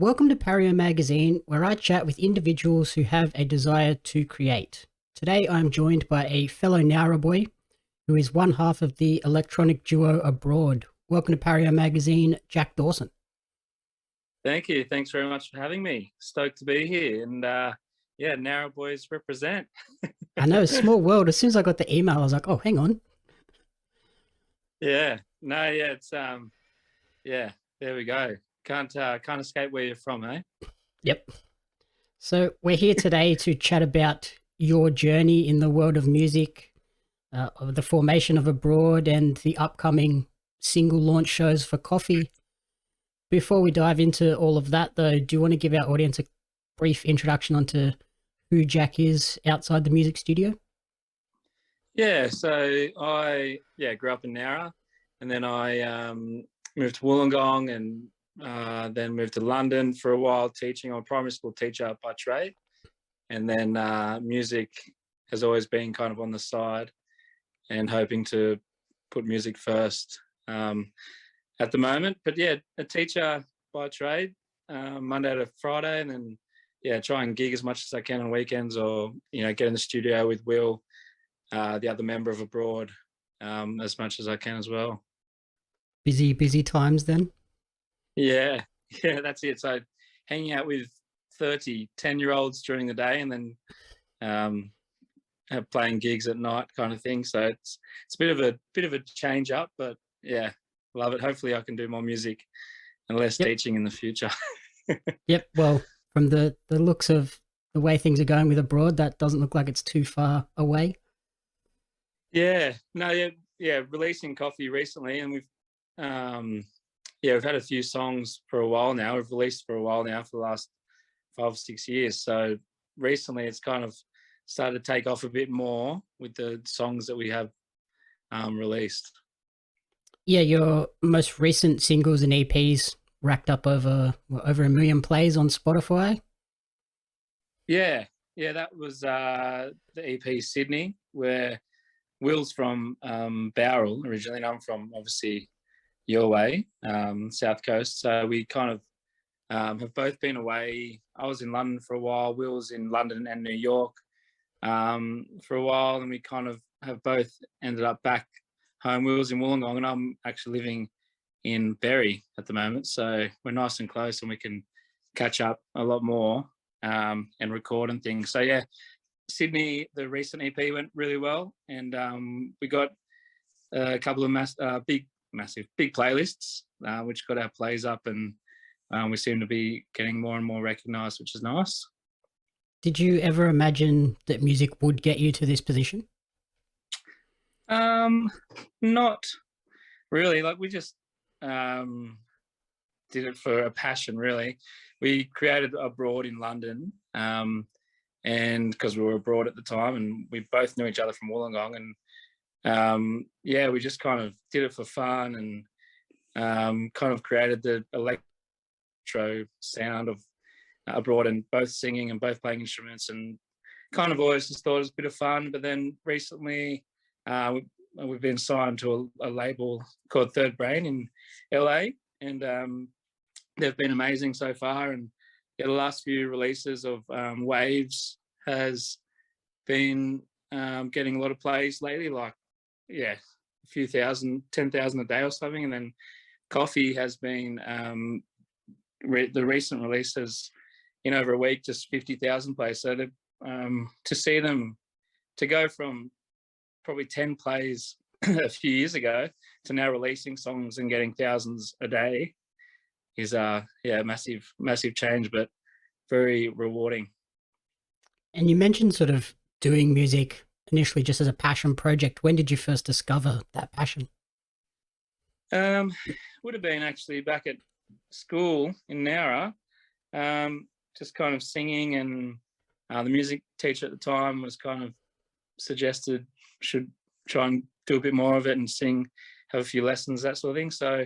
Welcome to Pario magazine, where I chat with individuals who have a desire to create. Today I'm joined by a fellow Nowra boy who is one half of the electronic duo Abroad. Welcome to Pario magazine, Jack Dawson. Thank you. Thanks very much for having me. Stoked to be here. And yeah, Narrow Boys represent. I know, small world. As soon as I got the email, I was like, oh, hang on. Yeah. No, yeah, it's yeah, there we go. Can't escape where you're from, eh? Yep. So we're here today to chat about your journey in the world of music, of the formation of Abroad and the upcoming single launch shows for Coffee. Before we dive into all of that, though, do you want to give our audience a brief introduction onto who Jack is outside the music studio? Yeah, so I grew up in Nowra, and then I moved to Wollongong, and then moved to London for a while teaching. I'm a primary school teacher by trade, and then music has always been kind of on the side, and hoping to put music first at the moment. But yeah, a teacher by trade, Monday to Friday, and then try and gig as much as I can on weekends, or get in the studio with Will, the other member of Abroad, as much as I can as well. Busy times then? Yeah, that's it. So hanging out with 10-year-olds during the day, and then playing gigs at night, kind of thing. So it's a bit of a change up, but yeah, love it. Hopefully I can do more music and less teaching in the future. Yep. Well, from the looks of the way things are going with Abroad, that doesn't look like it's too far away. Yeah. No, yeah. Releasing Coffee recently, and we've had a few songs for a while now. We've released for a while now, for the last 5 or 6 years. So recently it's kind of started to take off a bit more with the songs that we have released. Yeah, your most recent singles and EPs racked up over 1 million plays on Spotify. Yeah, that was the EP Sydney, where Will's from Bowral originally, and I'm from, obviously, your way, South Coast. So we kind of have both been away. I was in London for a while. Will was in London and New York for a while, and we kind of have both ended up back home. Will was in Wollongong, and I'm actually living in Berry at the moment. So we're nice and close, and we can catch up a lot more and record and things. So yeah, Sydney, the recent EP went really well, and we got a couple of big playlists, which got our plays up, and we seem to be getting more and more recognised, which is nice. Did you ever imagine that music would get you to this position? Not really. Like, we just did it for a passion, really. We created Abroad in London, and because we were abroad at the time, and we both knew each other from Wollongong, and we just kind of did it for fun, and kind of created the electro sound of Abroad, and both singing and both playing instruments, and kind of always just thought it was a bit of fun. But then recently we've been signed to a label called Third Brain in LA, and they've been amazing so far. And the last few releases of Waves has been getting a lot of plays lately, like a few thousand, 10,000 a day or something. And then Coffee has been the recent release has, in over a week, just 50,000 plays. So to see them to go from probably 10 plays a few years ago to now releasing songs and getting thousands a day is massive change, but very rewarding. And you mentioned sort of doing music initially just as a passion project. When did you first discover that passion? Would have been actually back at school in Nowra, just kind of singing, and the music teacher at the time was kind of suggested should try and do a bit more of it and sing, have a few lessons, that sort of thing. So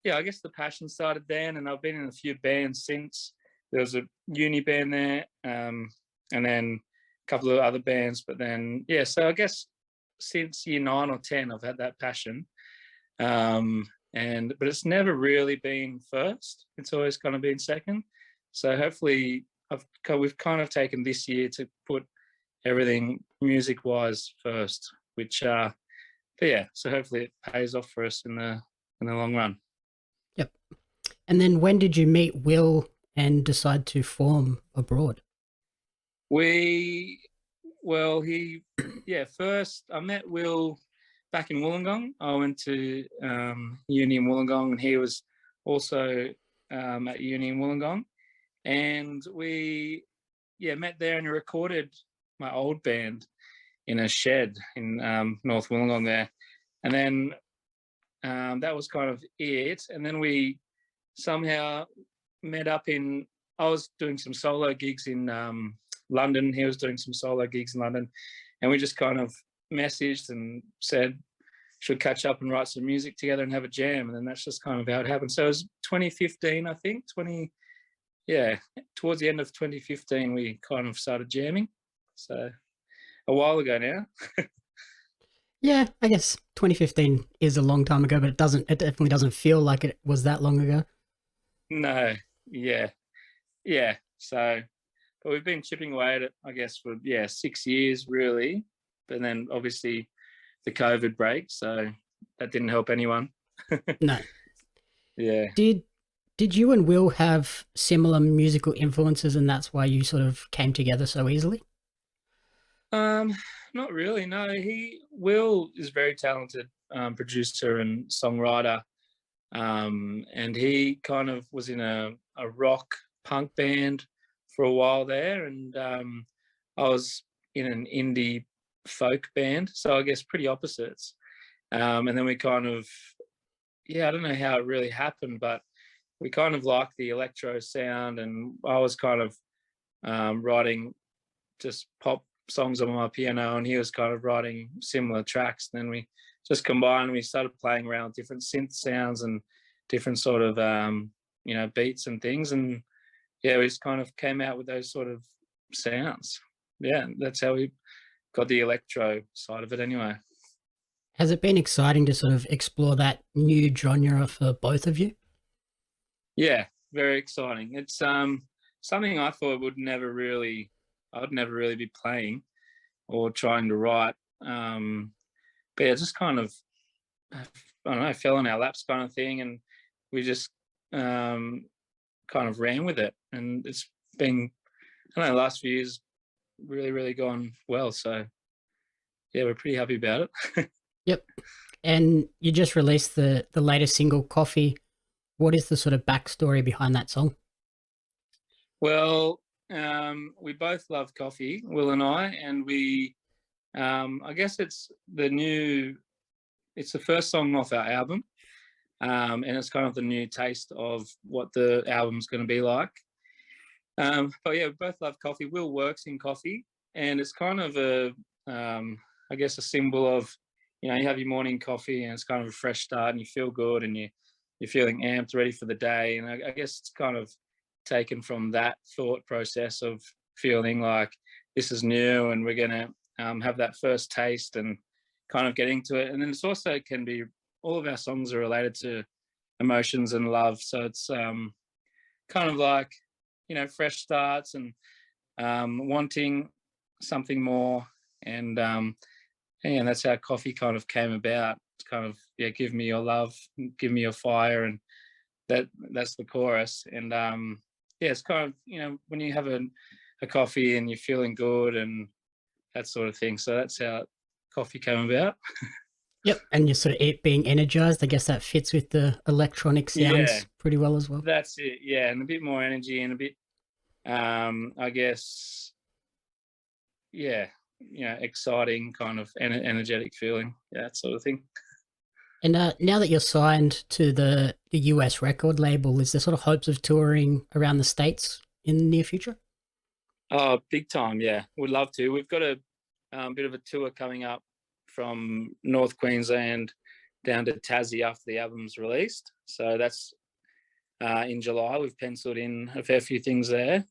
yeah, I guess the passion started then, and I've been in a few bands since. There was a uni band there, and then a couple of other bands. But then so I guess since year 9 or 10 I've had that passion, but it's never really been first. It's always kind of been second. So hopefully we've kind of taken this year to put everything music wise first, which but yeah, so hopefully it pays off for us in the long run. Yep. And then when did you meet Will and decide to form Abroad? We well he yeah, first I met Will back in Wollongong. I went to uni in Wollongong, and he was also at uni in Wollongong, and we met there and recorded my old band in a shed in North Wollongong there, and then that was kind of it. And then we somehow met up in. I was doing some solo gigs in London. He was doing some solo gigs in London, and we just kind of messaged and said should catch up and write some music together and have a jam. And then that's just kind of how it happened. So it was 2015, I think. Towards the end of 2015, we kind of started jamming. So a while ago now. Yeah, I guess 2015 is a long time ago, but it definitely doesn't feel like it was that long ago. No, yeah. So, but we've been chipping away at it, I guess, for 6 years really. But then obviously the COVID break, so that didn't help anyone. No. Yeah. Did you and Will have similar musical influences, and that's why you sort of came together so easily? Not really. No, Will is very talented producer and songwriter, and he kind of was in a rock punk band for a while there, and I was in an indie folk band, so I guess pretty opposites. And then we kind of, I don't know how it really happened, but we kind of liked the electro sound, and I was kind of writing just pop songs on my piano, and he was kind of writing similar tracks. And then we just combined, and we started playing around with different synth sounds and different sort of beats and things, and we just kind of came out with those sort of sounds. That's how we got the electro side of it anyway. Has it been exciting to sort of explore that new genre for both of you? Yeah, very exciting. It's something I thought I'd never really be playing or trying to write. But just kind of, I don't know, fell in our laps kind of thing, and we just kind of ran with it. And it's been, I don't know, the last few years really, really gone well. So we're pretty happy about it. Yep. And you just released the latest single, Coffee. What is the sort of backstory behind that song? Well, we both love coffee, Will and I, and we, I guess it's the first song off our album, and it's kind of the new taste of what the album's going to be like. But we both love coffee. Will works in coffee, and it's kind of I guess a symbol of, you have your morning coffee, and it's kind of a fresh start, and you feel good, and you're feeling amped, ready for the day. And I guess it's kind of taken from that thought process of feeling like this is new, and we're going to have that first taste and kind of get into it. And then it's also can be, all of our songs are related to emotions and love. So it's kind of like, fresh starts and wanting something more. And that's how coffee kind of came about. It's kind of, give me your love, give me your fire. And that's the chorus. And it's kind of, when you have a coffee and you're feeling good and that sort of thing. So that's how coffee came about. Yep. And you're sort of being energized. I guess that fits with the electronic sounds pretty well as well. That's it. Yeah. And a bit more energy and a bit, I guess, exciting, kind of energetic feeling. Yeah, that sort of thing. And now that you're signed to the US record label, is there sort of hopes of touring around the States in the near future? Oh, big time. Yeah. We'd love to. We've got a bit of a tour coming up from North Queensland down to Tassie after the album's released. So that's in July. We've penciled in a fair few things there.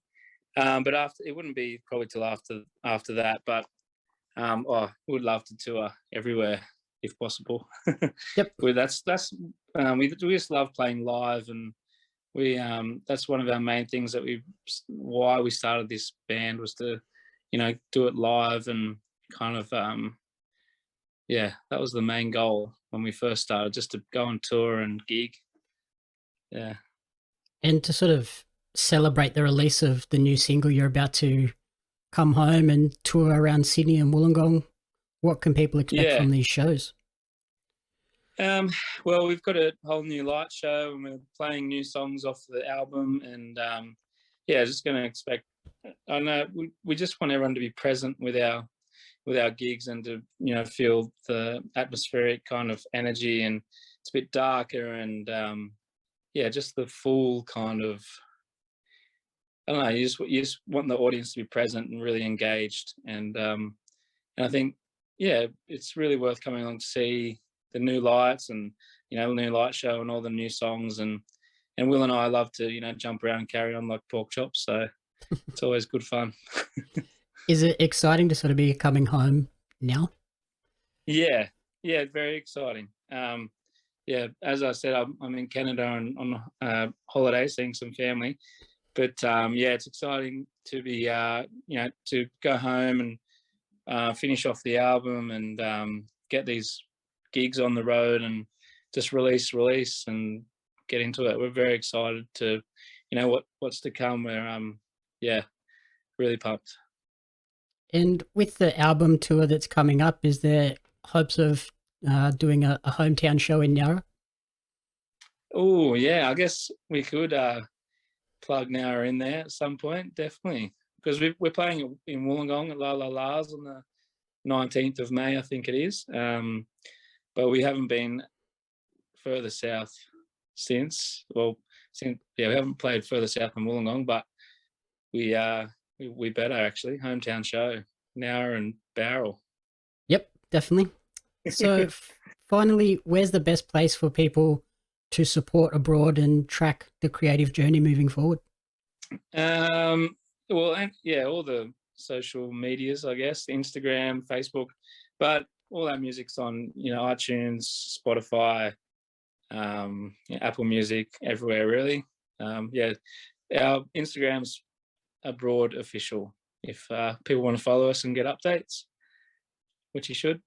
But it wouldn't be probably till after that. But we'd love to tour everywhere if possible. Yep. We just love playing live, and We that's one of our main things that why we started this band was to, do it live and kind of yeah, that was the main goal when we first started, just to go on tour and gig. Yeah. And to sort of celebrate the release of the new single, you're about to come home and tour around Sydney and Wollongong. What can people expect Yeah. from these shows? Well, we've got a whole new light show, and we're playing new songs off the album, and yeah, just going to expect. I know we just want everyone to be present with our gigs and to feel the atmospheric kind of energy, and it's a bit darker, and yeah, just the full kind of, I don't know. You just want the audience to be present and really engaged, and I think, yeah, it's really worth coming along to see the new lights and the new light show and all the new songs, and Will and I love to jump around and carry on like pork chops, so it's always good fun. Is it exciting to sort of be coming home now? Yeah, yeah, very exciting. Yeah, as I said, I'm in Canada on holiday, seeing some family, but yeah, it's exciting to be to go home and finish off the album and get these gigs on the road and just release and get into it. We're very excited to what's to come. We're yeah, really pumped. And with the album tour that's coming up, is there hopes of doing a hometown show in Nowra? Oh yeah, I guess we could plug Nowra in there at some point, definitely, because we're playing in Wollongong at La La La's on the 19th of May, I think it is. But we haven't been further south since. Well, we haven't played further south than Wollongong, but we better actually. Hometown show, Nowra and Barrel. Yep, definitely. So finally, where's the best place for people to support abroad and track the creative journey moving forward? Well, and yeah, all the social medias, I guess, Instagram, Facebook, but all our music's on, iTunes, Spotify, Apple Music, everywhere really. Yeah, our Instagram's Abroad Official. If people want to follow us and get updates, which you should.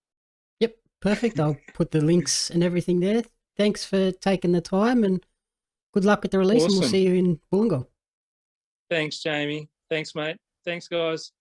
Yep, perfect. I'll put the links and everything there. Thanks for taking the time and good luck with the release, and we'll Awesome. see you in Wollongong. Thanks, Jamie. Thanks, mate. Thanks, guys.